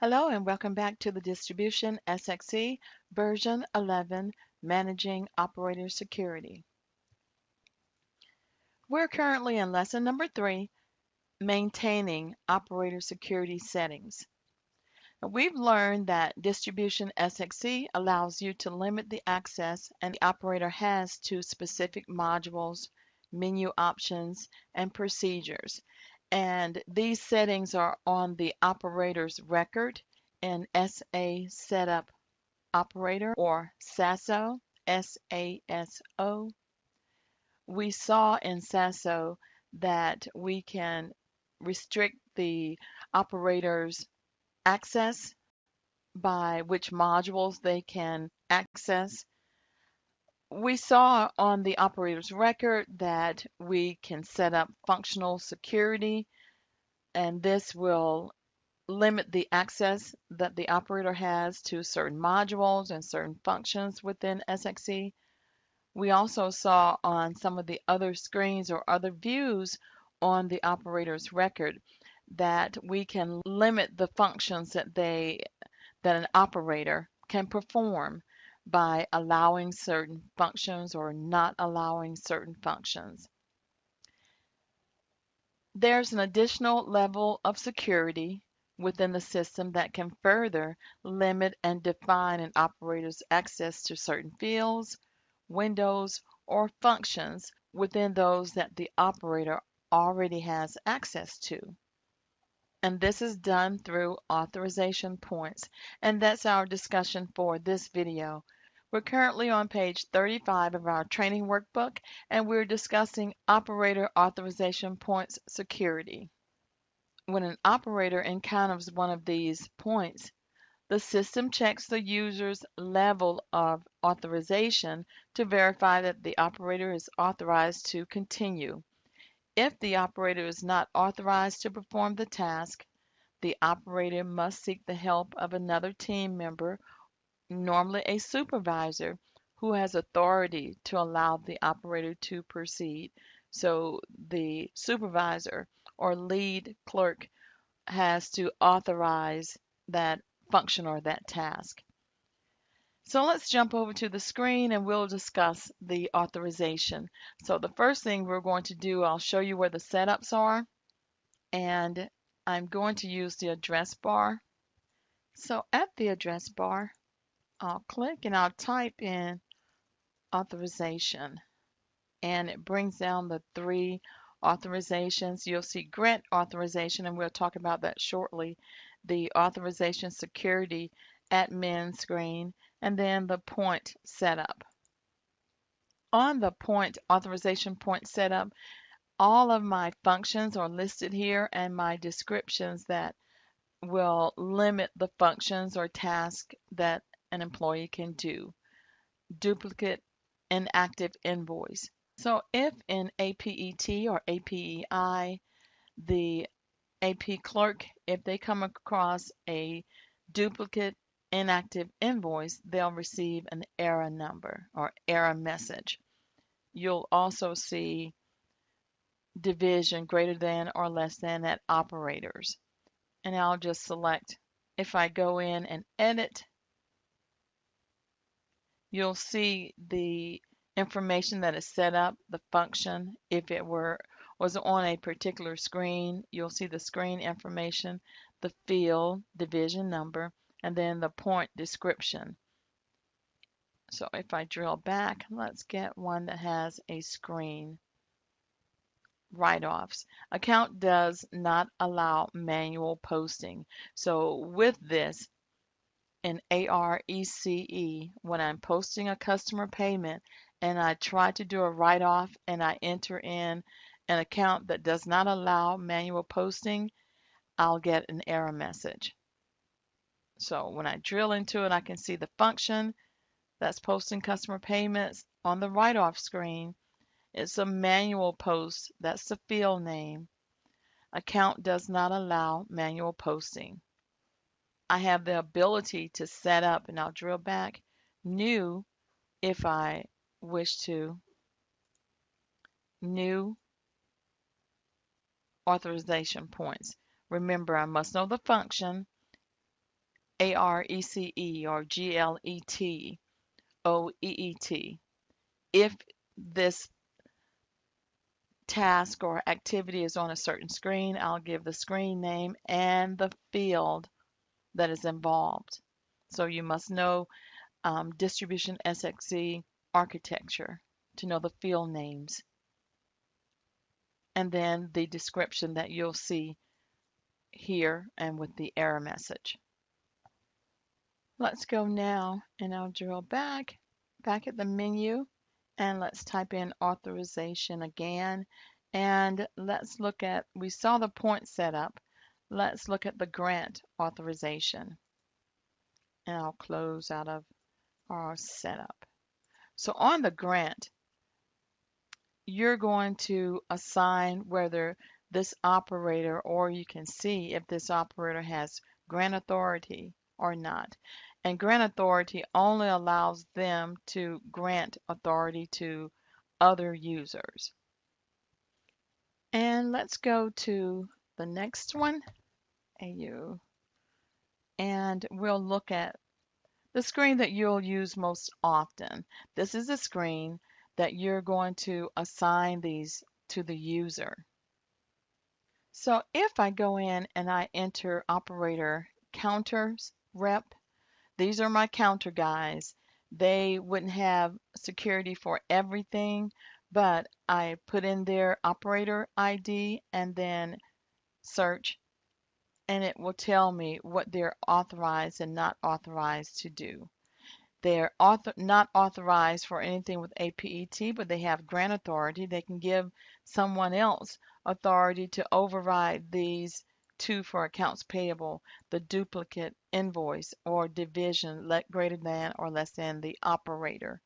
Hello and welcome back to the Distribution SXE version 11 Managing Operator Security. We're currently in lesson number 3, Maintaining Operator Security Settings. Now, we've learned that Distribution SXE allows you to limit the access the operator has to specific modules, menu options, and procedures. And these settings are on the operator's record in SA Setup Operator or SASO, SASO. We saw in SASO that we can restrict the operator's access by which modules they can access. We saw on the operator's record that we can set up functional security, and this will limit the access that the operator has to certain modules and certain functions within SXE. We also saw on some of the other screens or other views on the operator's record that we can limit the functions that an operator can perform by allowing certain functions or not allowing certain functions. There's an additional level of security within the system that can further limit and define an operator's access to certain fields, windows, or functions within those that the operator already has access to. And this is done through authorization points. And that's our discussion for this video. We're currently on page 35 of our training workbook, and we're discussing operator authorization points security. When an operator encounters one of these points, the system checks the user's level of authorization to verify that the operator is authorized to continue. If the operator is not authorized to perform the task, the operator must seek the help of another team member, normally a supervisor, who has authority to allow the operator to proceed. So the supervisor or lead clerk has to authorize that function or that task. So let's jump over to the screen and we'll discuss the authorization. So the first thing we're going to do, I'll show you where the setups are, and I'm going to use the address bar. So at the address bar, I'll click and I'll type in authorization, and it brings down the 3 authorizations. You'll see grant authorization, and we'll talk about that shortly, the authorization security admin screen, and then the point setup. On the point authorization point setup, all of my functions are listed here and my descriptions that will limit the functions or tasks that an employee can do. Duplicate inactive invoice. So if in APET or APEI, the AP clerk, if they come across a duplicate inactive invoice, they'll receive an error number or error message. You'll also see division greater than or less than at operators. And I'll just select, if I go in and edit, you'll see the information that is set up, the function. If it was on a particular screen, you'll see the screen information, the field, division number, and then the point description. So if I drill back, let's get one that has a screen. Write-offs. Account does not allow manual posting. So with this, in ARECE, when I'm posting a customer payment and I try to do a write-off and I enter in an account that does not allow manual posting, I'll get an error message. So when I drill into it, I can see the function that's posting customer payments. On the write-off screen, it's a manual post. That's the field name. Account does not allow manual posting. I have the ability to set up, and I'll drill back, new if I wish to, new authorization points. Remember, I must know the function, ARECE or GLET, OEET. If this task or activity is on a certain screen, I'll give the screen name and the field that is involved. So you must know distribution SXE architecture to know the field names, and then the description that you'll see here and with the error message. Let's go now and I'll drill back at the menu, and let's type in authorization again, and let's look at, we saw the point setup. Let's look at the grant authorization, and I'll close out of our setup. So on the grant, you're going to assign whether this operator, or you can see if this operator has grant authority or not. And grant authority only allows them to grant authority to other users. And let's go to the next one, AU, and we'll look at the screen that you'll use most often. This is the screen that you're going to assign these to the user. So if I go in and I enter operator counters rep, these are my counter guys. They wouldn't have security for everything, but I put in their operator ID and then search, and it will tell me what they're authorized and not authorized to do. They're not authorized for anything with APET, but they have grant authority. They can give someone else authority to override these two for accounts payable, the duplicate invoice, or division greater than or less than the operator.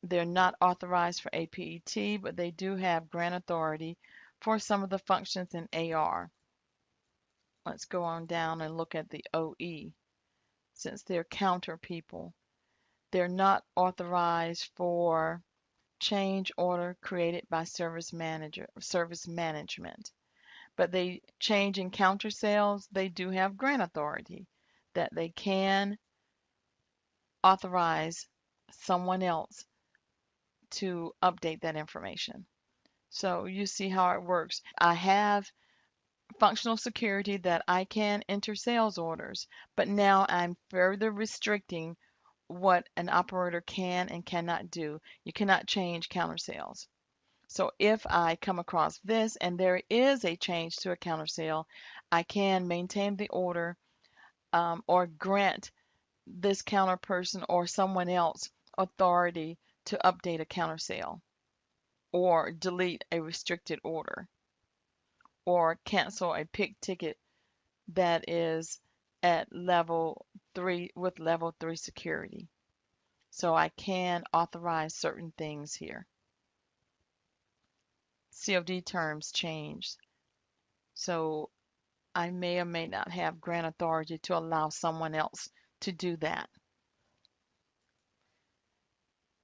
They're not authorized for APET, but they do have grant authority for some of the functions in AR. Let's go on down and look at the OE, since they're counter people. They're not authorized for change order created by service management. But they change in counter sales, they do have grant authority that they can authorize someone else to update that information. So you see how it works. I have functional security that I can enter sales orders, but now I'm further restricting what an operator can and cannot do. You cannot change counter sales. So if I come across this and there is a change to a counter sale, I can maintain the order or grant this counter person or someone else authority to update a counter sale or delete a restricted order or cancel a pick ticket that is at level 3 with level 3 security. So I can authorize certain things here. COD terms changed. So I may or may not have grant authority to allow someone else to do that.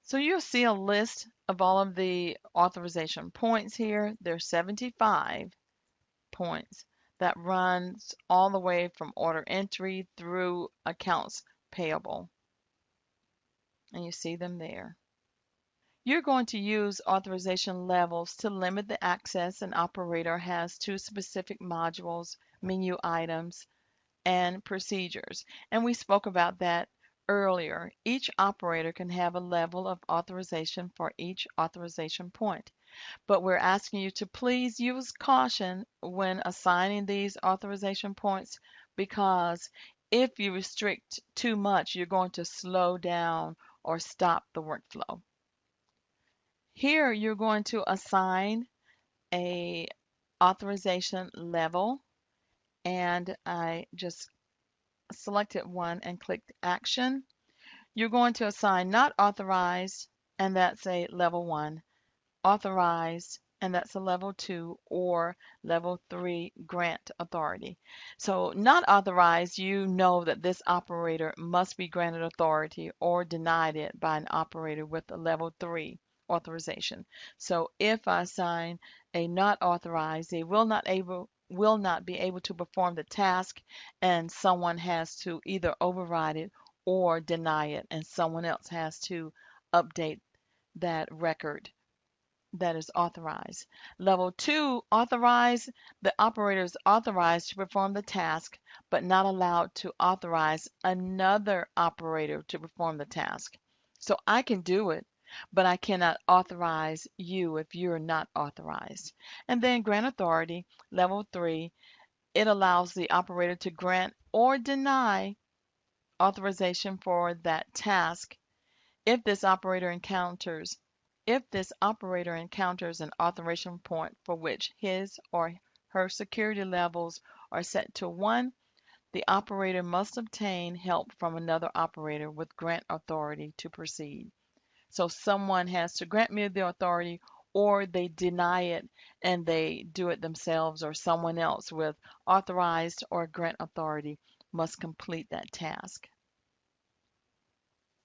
So you'll see a list of all of the authorization points here. There's 75 points that runs all the way from order entry through accounts payable. And you see them there. You're going to use authorization levels to limit the access an operator has to specific modules, menu items, and procedures. And we spoke about that earlier. Each operator can have a level of authorization for each authorization point. But we're asking you to please use caution when assigning these authorization points, because if you restrict too much, you're going to slow down or stop the workflow. Here you're going to assign a authorization level, and I just selected one and clicked action. You're going to assign not authorized, and that's a level 1, authorized, and that's a level 2 or level 3 grant authority. So not authorized, you know that this operator must be granted authority or denied it by an operator with a level 3 authorization. So if I assign a not authorized, they will not will not be able to perform the task, and someone has to either override it or deny it, and someone else has to update that record that is authorized. Level 2, authorize. The operator is authorized to perform the task, but not allowed to authorize another operator to perform the task. So I can do it, but I cannot authorize you if you're not authorized. And then grant authority. Level 3, it allows the operator to grant or deny authorization for that task if this operator encounters an authorization point for which his or her security levels are set to 1, the operator must obtain help from another operator with grant authority to proceed. So someone has to grant me the authority, or they deny it and they do it themselves, or someone else with authorized or grant authority must complete that task.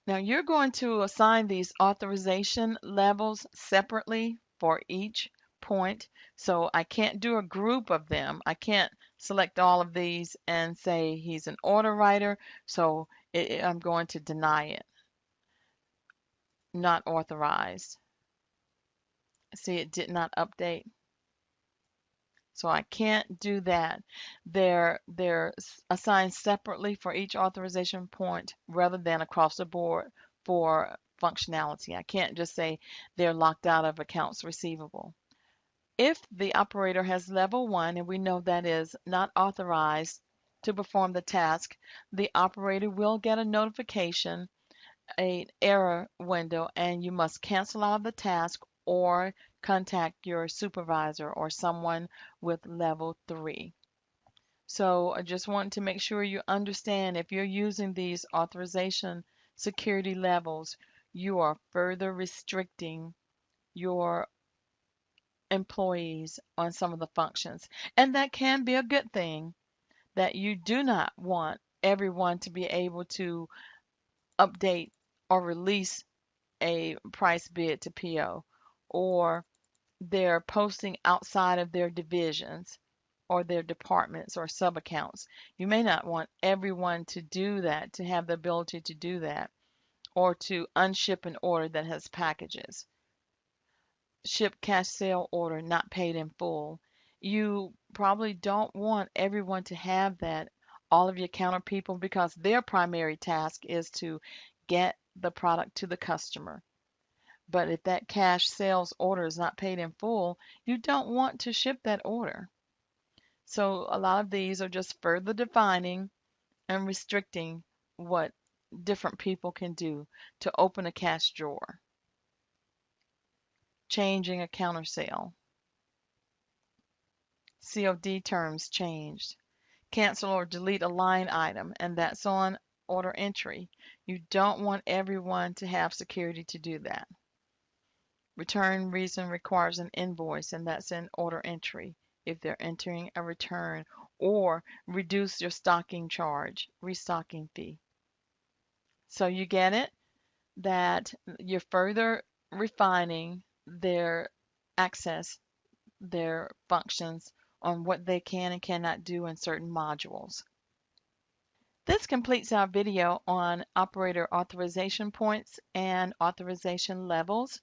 Now you're going to assign these authorization levels separately for each point. So I can't do a group of them. I can't select all of these and say he's an order writer, so I'm going to deny it. Not authorized. See, it did not update. So I can't do that. They're assigned separately for each authorization point rather than across the board for functionality. I can't just say they're locked out of accounts receivable. If the operator has level 1, and we know that is not authorized to perform the task, the operator will get a notification, an error window, and you must cancel out of the task or contact your supervisor or someone with level 3. So I just want to make sure you understand, if you're using these authorization security levels, you are further restricting your employees on some of the functions. And that can be a good thing, that you do not want everyone to be able to update or release a price bid to PO, or they're posting outside of their divisions or their departments or sub accounts. You may not want everyone to do that, to have the ability to do that, or to unship an order that has packages. Ship cash sale order not paid in full. You probably don't want everyone to have that, all of your counter people, because their primary task is to get the product to the customer. But if that cash sales order is not paid in full, you don't want to ship that order. So a lot of these are just further defining and restricting what different people can do to open a cash drawer. Changing a counter sale. COD terms changed. Cancel or delete a line item, and that's on order entry. You don't want everyone to have security to do that. Return reason requires an invoice, and that's in order entry if they're entering a return, or reduce your stocking charge, restocking fee. So you get it, that you're further refining their access, their functions on what they can and cannot do in certain modules. This completes our video on operator authorization points and authorization levels.